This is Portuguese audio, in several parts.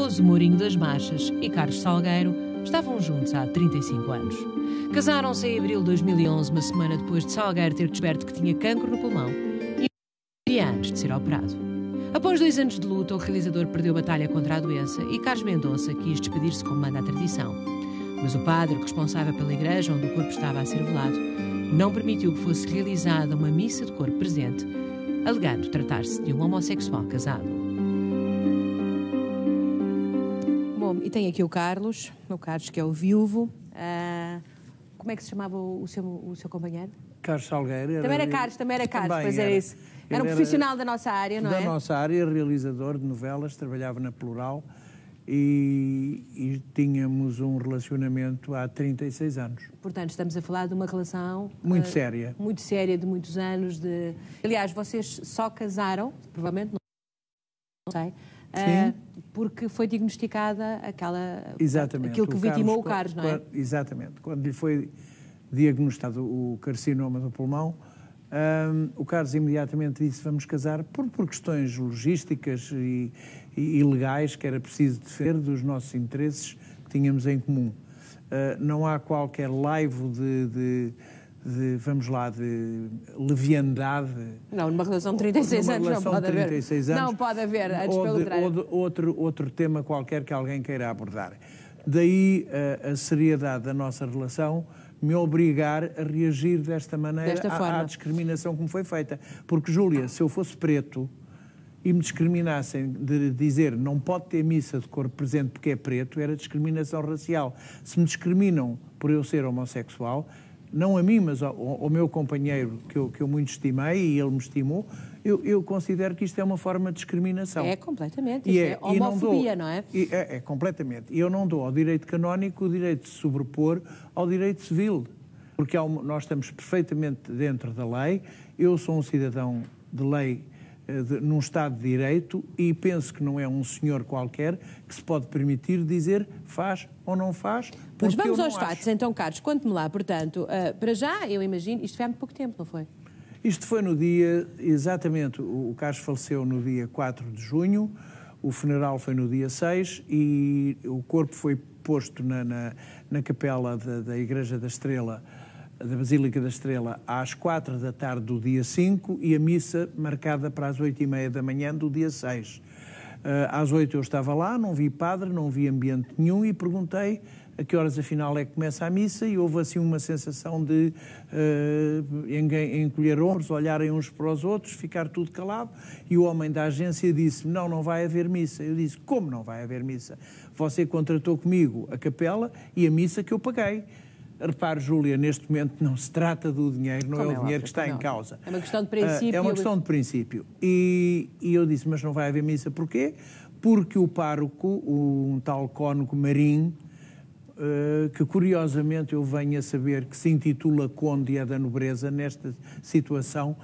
Cardoso, Mourinho das Marchas e Carlos Salgueiro estavam juntos há 35 anos. Casaram-se em abril de 2011, uma semana depois de Salgueiro ter descoberto que tinha cancro no pulmão e antes de ser operado. Após 2 anos de luta, o realizador perdeu a batalha contra a doença e Carlos Mendonça quis despedir-se como manda a tradição. Mas o padre, responsável pela igreja onde o corpo estava a ser velado, não permitiu que fosse realizada uma missa de corpo presente, alegando tratar-se de um homossexual casado. Bom, e tem aqui o Carlos que é o viúvo. Como é que se chamava o seu companheiro? Carlos Salgueiro. Também era Carlos, pois era isso. Era um profissional da nossa área, não é? Da nossa área, realizador de novelas, trabalhava na Plural e tínhamos um relacionamento há 36 anos. Portanto, estamos a falar de uma relação... Muito séria. Muito séria, de muitos anos. Aliás, vocês só casaram, provavelmente, não sei, porque foi diagnosticada aquilo que vitimou o Carlos, não é? Exatamente. Quando lhe foi diagnosticado o carcinoma do pulmão, o Carlos imediatamente disse: vamos casar por questões logísticas e legais, que era preciso defender dos nossos interesses que tínhamos em comum. Não há qualquer laivo de leviandade. Não, numa relação de 36 anos não pode haver. Não pode haver, antes pelo contrário. Outro tema qualquer que alguém queira abordar. Daí a seriedade da nossa relação me obrigar a reagir desta maneira à discriminação que me foi feita. Porque, Júlia, se eu fosse preto e me discriminassem de dizer não pode ter missa de corpo presente porque é preto, era discriminação racial. Se me discriminam por eu ser homossexual, não a mim, mas ao meu companheiro, que eu muito estimei e ele me estimou, eu considero que isto é uma forma de discriminação. É, completamente. Isso é homofobia, não é? É, completamente. E eu não dou ao direito canónico o direito de se sobrepor ao direito civil. Porque nós estamos perfeitamente dentro da lei. Eu sou um cidadão de lei num Estado de Direito e penso que não é um senhor qualquer que se pode permitir dizer faz ou não faz. Pois vamos aos fatos, então, Carlos, conte-me lá, portanto, para já, eu imagino, isto foi há muito pouco tempo, não foi? Isto foi no dia, exatamente, o Carlos faleceu no dia 4 de junho, o funeral foi no dia 6 e o corpo foi posto na capela da Igreja da Estrela, da Basílica da Estrela, às 4 da tarde do dia 5 e a missa marcada para as 8h30 da manhã do dia 6. Às 8 eu estava lá, não vi padre, não vi ambiente nenhum e perguntei a que horas afinal é que começa a missa e houve assim uma sensação de encolher ombros, olharem uns para os outros, ficar tudo calado e o homem da agência disse-me: não vai haver missa. Eu disse: como não vai haver missa? Você contratou comigo a capela e a missa que eu paguei. Repare, Júlia, neste momento não se trata do dinheiro, não é o dinheiro que está em causa. É uma questão de princípio. É uma questão de princípio. E eu disse: mas não vai haver missa porquê? Porque o pároco, um tal cônego Marinho, que curiosamente eu venho a saber que se intitula Conde e é da nobreza, nesta situação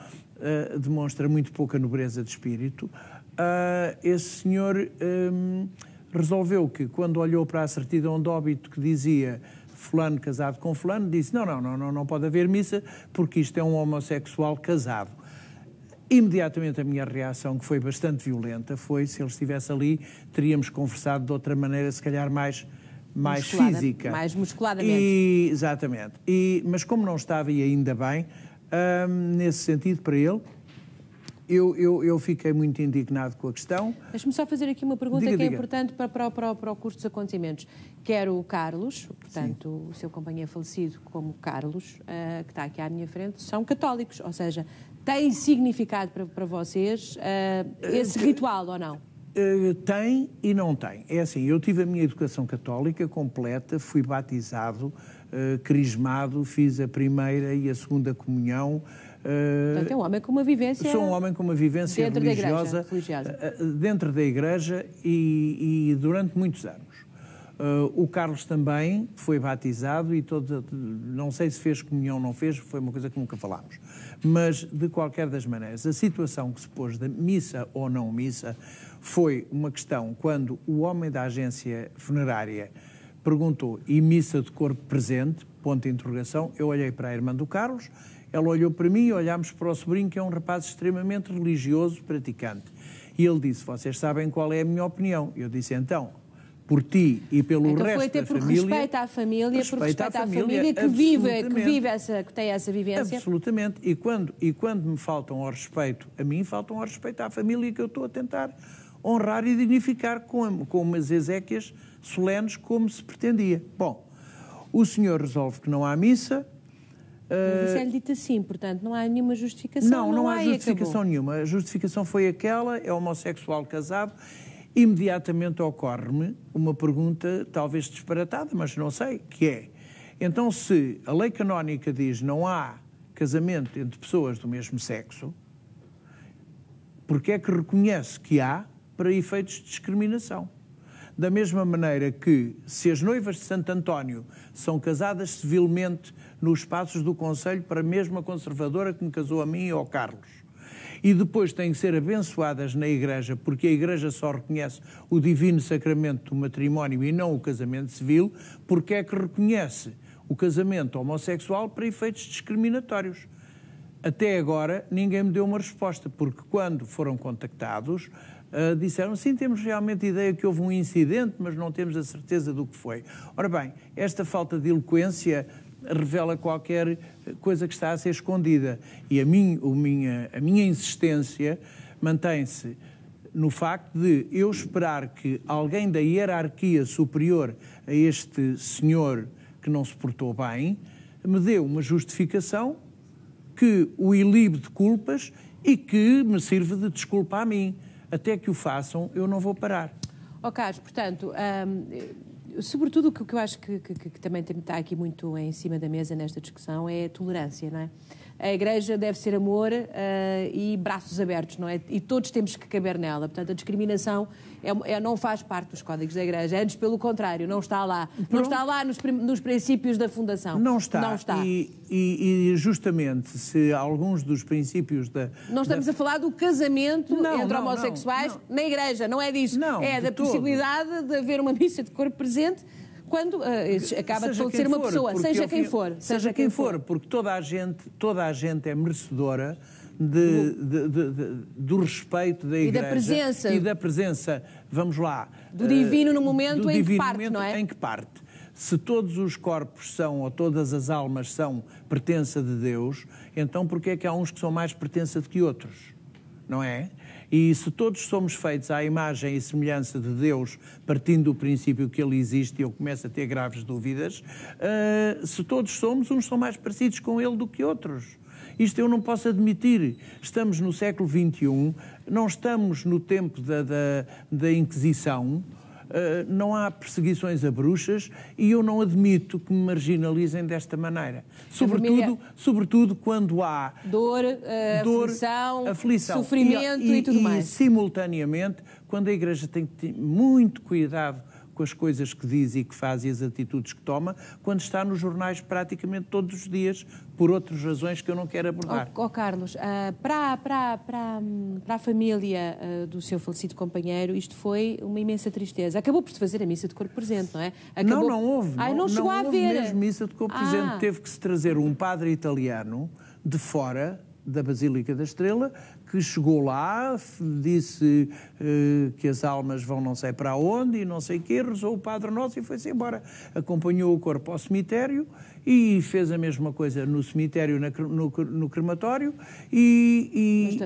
demonstra muito pouca nobreza de espírito. Esse senhor resolveu que, quando olhou para a certidão de óbito que dizia fulano casado com fulano, disse: não pode haver missa porque isto é um homossexual casado. Imediatamente a minha reação, que foi bastante violenta, foi: se ele estivesse ali, teríamos conversado de outra maneira, se calhar mais física. Mais musculadamente. Exatamente. Mas como não estava, e ainda bem, nesse sentido para ele, eu fiquei muito indignado com a questão. Deixe-me só fazer aqui uma pergunta que é importante para o curso dos acontecimentos. Quer o Carlos, portanto, sim, o seu companheiro falecido, como Carlos, que está aqui à minha frente, são católicos, ou seja, tem significado para vocês esse ritual ou não? Tem e não tem. É assim, eu tive a minha educação católica completa, fui batizado, crismado, fiz a primeira e a segunda comunhão. Portanto, é um homem com uma vivência... Sou um homem com uma vivência religiosa dentro da Igreja e durante muitos anos. O Carlos também foi batizado e não sei se fez comunhão ou não fez, foi uma coisa que nunca falámos. Mas, de qualquer das maneiras, a situação que se pôs da missa ou não missa foi uma questão quando o homem da agência funerária perguntou: e missa de corpo presente? Ponto de interrogação. Eu olhei para a irmã do Carlos, ela olhou para mim e olhámos para o sobrinho, que é um rapaz extremamente religioso, praticante. E ele disse: vocês sabem qual é a minha opinião? Eu disse: então, por ti e pelo então resto foi até da por família. respeito à família, Respeito por respeito à à família, família que tem essa vivência. Absolutamente. E quando me faltam ao respeito a mim, faltam ao respeito à família que eu estou a tentar honrar e dignificar com umas exéquias solenes como se pretendia. Bom, o senhor resolve que não há missa. Mas isso é-lhe dito assim, portanto, não há nenhuma justificação. Não há justificação nenhuma. A justificação foi aquela, é homossexual casado. Imediatamente ocorre-me uma pergunta, talvez disparatada, mas não sei, que é, então se a lei canónica diz não há casamento entre pessoas do mesmo sexo, porque é que reconhece que há para efeitos de discriminação? Da mesma maneira que, se as noivas de Santo António são casadas civilmente nos passos do Conselho para a mesma conservadora que me casou a mim e ao Carlos, e depois têm que ser abençoadas na Igreja, porque a Igreja só reconhece o divino sacramento do matrimónio e não o casamento civil, porque é que reconhece o casamento homossexual para efeitos discriminatórios? Até agora ninguém me deu uma resposta, porque quando foram contactados disseram, sim, temos realmente a ideia que houve um incidente, mas não temos a certeza do que foi. Ora bem, esta falta de eloquência revela qualquer coisa que está a ser escondida. E a minha insistência mantém-se no facto de eu esperar que alguém da hierarquia superior a este senhor que não se portou bem me dê uma justificação que o ilibe de culpas e que me sirva de desculpa a mim. Até que o façam, eu não vou parar. Carlos, portanto, sobretudo o que eu acho que também está aqui muito em cima da mesa nesta discussão é a tolerância, não é? A Igreja deve ser amor e braços abertos, não é? E todos temos que caber nela. Portanto, a discriminação não faz parte dos códigos da Igreja. Antes, pelo contrário, não está lá. Não está lá nos princípios da Fundação. Não está. Não está. E justamente, se alguns dos princípios da... Não estamos a falar do casamento entre homossexuais na Igreja. Não é disso. É da possibilidade de haver uma missa de corpo presente quando acaba de ser uma pessoa, seja quem for. Seja quem for, porque toda a gente é merecedora do respeito da Igreja. E da presença, vamos lá... Do divino no momento em que parte, não é? Em que parte. Se todos os corpos são, ou todas as almas são pertença de Deus, então porquê é que há uns que são mais pertença do que outros? Não é? E se todos somos feitos à imagem e semelhança de Deus, partindo do princípio que Ele existe, e eu começo a ter graves dúvidas, se todos somos, uns são mais parecidos com Ele do que outros. Isto eu não posso admitir. Estamos no século XXI, não estamos no tempo da Inquisição, não há perseguições a bruxas e eu não admito que me marginalizem desta maneira. Sobretudo quando há dor, aflição, sofrimento e tudo mais. E simultaneamente, quando a Igreja tem que ter muito cuidado com as coisas que diz e que faz e as atitudes que toma, quando está nos jornais praticamente todos os dias, por outras razões que eu não quero abordar. Carlos, para a família do seu falecido companheiro, isto foi uma imensa tristeza. Acabou por se fazer a missa de corpo presente, não é? Não houve. Não chegou a haver. Mesmo missa de corpo presente. Teve que se trazer um padre italiano de fora da Basílica da Estrela, que chegou lá, disse que as almas vão não sei para onde e não sei o quê, rezou o Padre Nosso e foi-se embora. Acompanhou o corpo ao cemitério e fez a mesma coisa no cemitério, no crematório.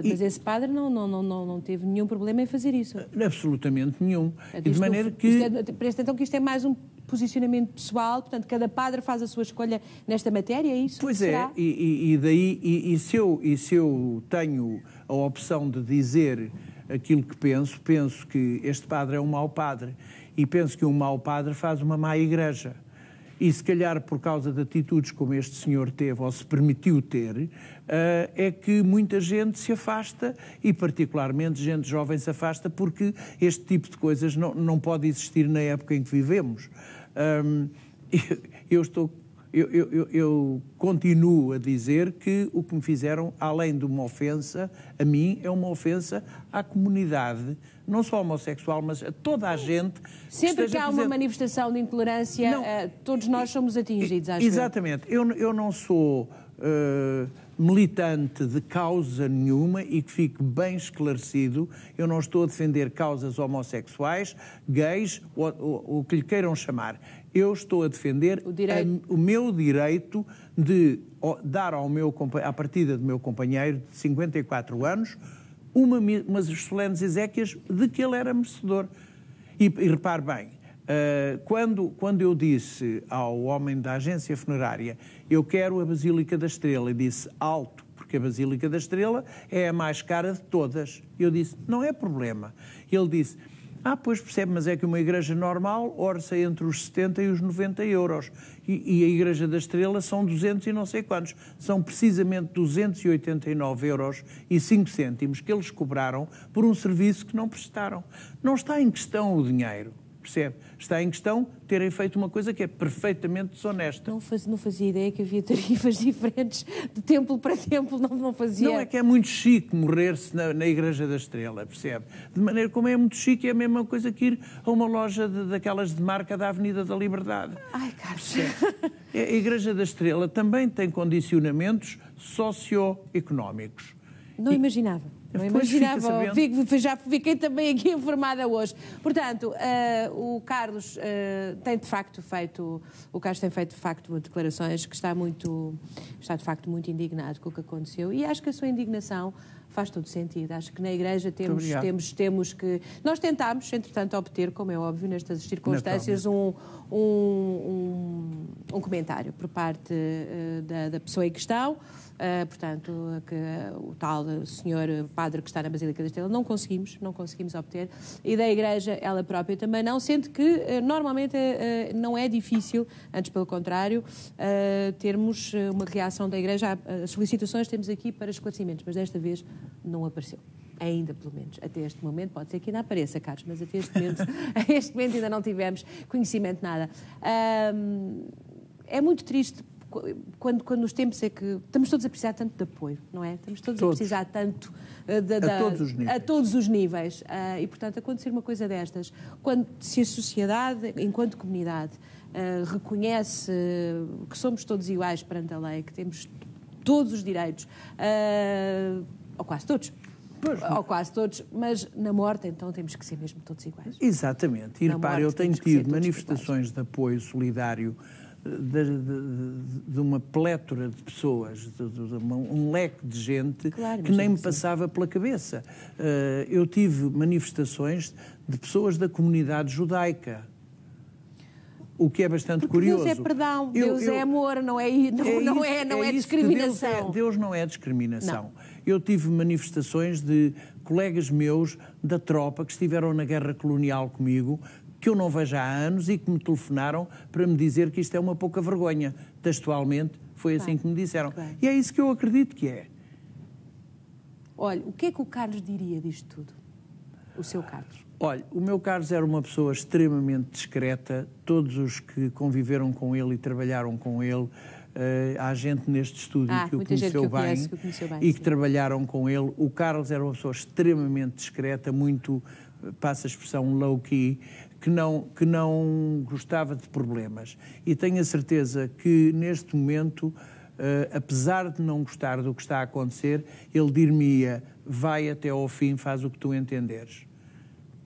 Mas esse padre não teve nenhum problema em fazer isso? Absolutamente nenhum. E de maneira que... Parece então que isto é mais um posicionamento pessoal, portanto, cada padre faz a sua escolha nesta matéria, é isso? Pois é, e se eu tenho a opção de dizer aquilo que penso que este padre é um mau padre e penso que um mau padre faz uma má igreja. E se calhar por causa de atitudes como este senhor teve ou se permitiu ter, é que muita gente se afasta e particularmente gente jovem se afasta porque este tipo de coisas não pode existir na época em que vivemos. Eu continuo a dizer que o que me fizeram, além de uma ofensa a mim, é uma ofensa à comunidade, não só homossexual, mas a toda a gente. Sempre que há uma manifestação de intolerância, todos nós somos atingidos, acho. Exatamente. Eu não sou militante de causa nenhuma e que fique bem esclarecido, eu não estou a defender causas homossexuais, gays, ou o que lhe queiram chamar. Eu estou a defender o meu direito de dar à partida do meu companheiro de 54 anos umas solenes exéquias de que ele era merecedor. E repare bem, quando eu disse ao homem da agência funerária, eu quero a Basílica da Estrela, e disse alto, porque a Basílica da Estrela é a mais cara de todas. Eu disse, não é problema. Ele disse, pois percebe, mas é que uma igreja normal orça entre os 70 e os 90 euros. E a Igreja da Estrela são 200 e não sei quantos. São precisamente 289 euros e 5 cêntimos que eles cobraram por um serviço que não prestaram. Não está em questão o dinheiro. Percebe? Está em questão terem feito uma coisa que é perfeitamente desonesta. Não fazia ideia que havia tarifas diferentes de templo para templo, não fazia. Não, é que é muito chique morrer-se na Igreja da Estrela, percebe? De maneira como é muito chique, é a mesma coisa que ir a uma loja daquelas de marca da Avenida da Liberdade. Ai, Carlos. A Igreja da Estrela também tem condicionamentos socioeconómicos. Não imaginava. Não imaginava, já fiquei também aqui informada hoje. Portanto, o Carlos tem feito de facto declarações que está de facto muito indignado com o que aconteceu, e acho que a sua indignação faz todo sentido. Acho que na Igreja temos que... Nós tentámos, entretanto, obter, como é óbvio, nestas circunstâncias, um comentário por parte da pessoa em questão. Portanto, o tal senhor padre que está na Basílica da Estrela, não conseguimos obter, e da Igreja ela própria também não, sendo que normalmente não é difícil, antes pelo contrário, termos uma reação da Igreja. As solicitações temos aqui para esclarecimentos, mas desta vez não apareceu. Ainda, pelo menos, até este momento, pode ser que ainda apareça, Carlos, mas até este momento ainda não tivemos conhecimento de nada. É muito triste quando nos tempos é que estamos todos a precisar tanto de apoio, não é? Estamos todos a precisar tanto a todos os níveis. E, portanto, acontecer uma coisa destas, se a sociedade, enquanto comunidade, reconhece que somos todos iguais perante a lei, que temos todos os direitos, ou quase todos, mas na morte, então, temos que ser mesmo todos iguais. Exatamente. E repare, eu tenho tido manifestações de apoio solidário de uma plétora de pessoas, um leque de gente, claro, que nem me passava pela cabeça. Eu tive manifestações de pessoas da comunidade judaica, o que é bastante curioso. Deus é perdão, Deus é amor, não é discriminação. Deus não é discriminação. Não. Eu tive manifestações de colegas meus da tropa que estiveram na guerra colonial comigo, que eu não vejo há anos e que me telefonaram para me dizer que isto é uma pouca vergonha. Textualmente, foi assim que me disseram. E é isso que eu acredito que é. Olha, o que é que o Carlos diria disto tudo? O seu Carlos? Olha, o meu Carlos era uma pessoa extremamente discreta. Todos os que conviveram com ele e trabalharam com ele, há gente neste estúdio que o conheceu bem e que trabalharam com ele. O Carlos era uma pessoa extremamente discreta, muito, passa a expressão, low-key, que não gostava de problemas. E tenho a certeza que, neste momento, apesar de não gostar do que está a acontecer, ele dir-me-ia, vai até ao fim, faz o que tu entenderes.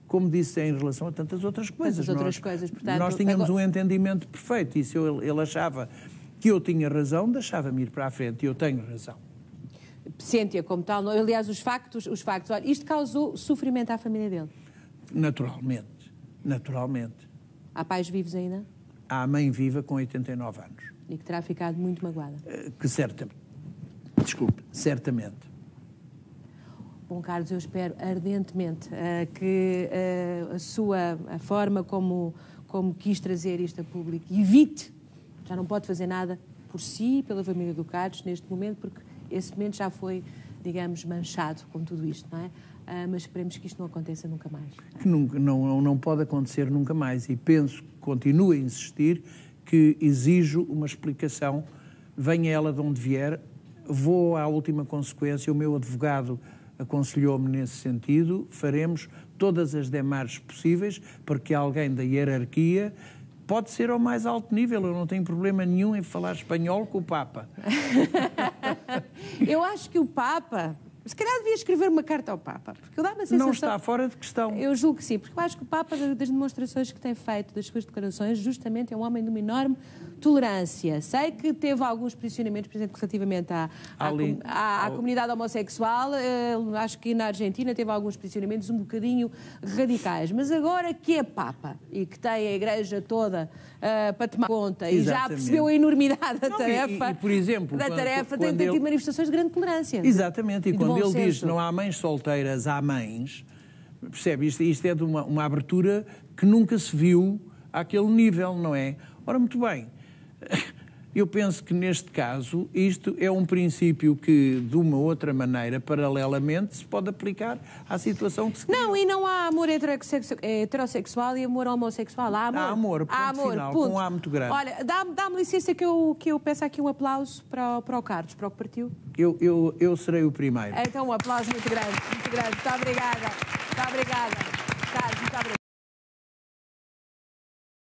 Como disse em relação a tantas outras coisas. Portanto, nós tínhamos um entendimento perfeito, e se ele achava que eu tinha razão, deixava-me ir para a frente, e eu tenho razão. Sente-a como tal. Aliás, os factos. Olha, isto causou sofrimento à família dele? Naturalmente. Há pais vivos ainda? Há a mãe viva com 89 anos. E que terá ficado muito magoada? Certamente. Bom, Carlos, eu espero ardentemente que a forma como quis trazer isto a público evite, já não pode fazer nada por si e pela família do Carlos neste momento, porque esse momento já foi, digamos, manchado com tudo isto, não é? Mas esperemos que isto não aconteça nunca mais. Que não pode acontecer nunca mais, e continuo a insistir que exijo uma explicação, venha ela de onde vier, vou à última consequência, o meu advogado aconselhou-me nesse sentido, faremos todas as démarches possíveis para que alguém da hierarquia, pode ser ao mais alto nível, eu não tenho problema nenhum em falar espanhol com o Papa. Eu acho que o Papa... Se calhar devia escrever uma carta ao Papa, porque eu dá uma sensação... Não está fora de questão. Eu julgo que sim, porque eu acho que o Papa, das demonstrações que tem feito, das suas declarações, justamente é um homem de uma enorme tolerância. Sei que teve alguns posicionamentos, por exemplo, relativamente à comunidade homossexual, acho que na Argentina teve alguns posicionamentos um bocadinho radicais, mas agora que é Papa e que tem a Igreja toda para tomar conta e já percebeu a enormidade da tarefa, e, por exemplo, tem tido manifestações de grande tolerância. Exatamente, e quando ele diz que não há mães solteiras, há mães, percebe? Isto é de uma abertura que nunca se viu àquele nível, não é? Ora, muito bem, eu penso que neste caso isto é um princípio que, de uma outra maneira, paralelamente, se pode aplicar à situação que se criou. Não, e não há amor heterossexual e amor homossexual. Há amor. Há amor, ponto final, com um A muito grande. Olha, dá-me licença que eu peço aqui um aplauso para o Carlos, para o que partiu. Eu serei o primeiro. Então, um aplauso muito grande, muito grande. Muito obrigada. Muito obrigada. Carlos, muito obrigada.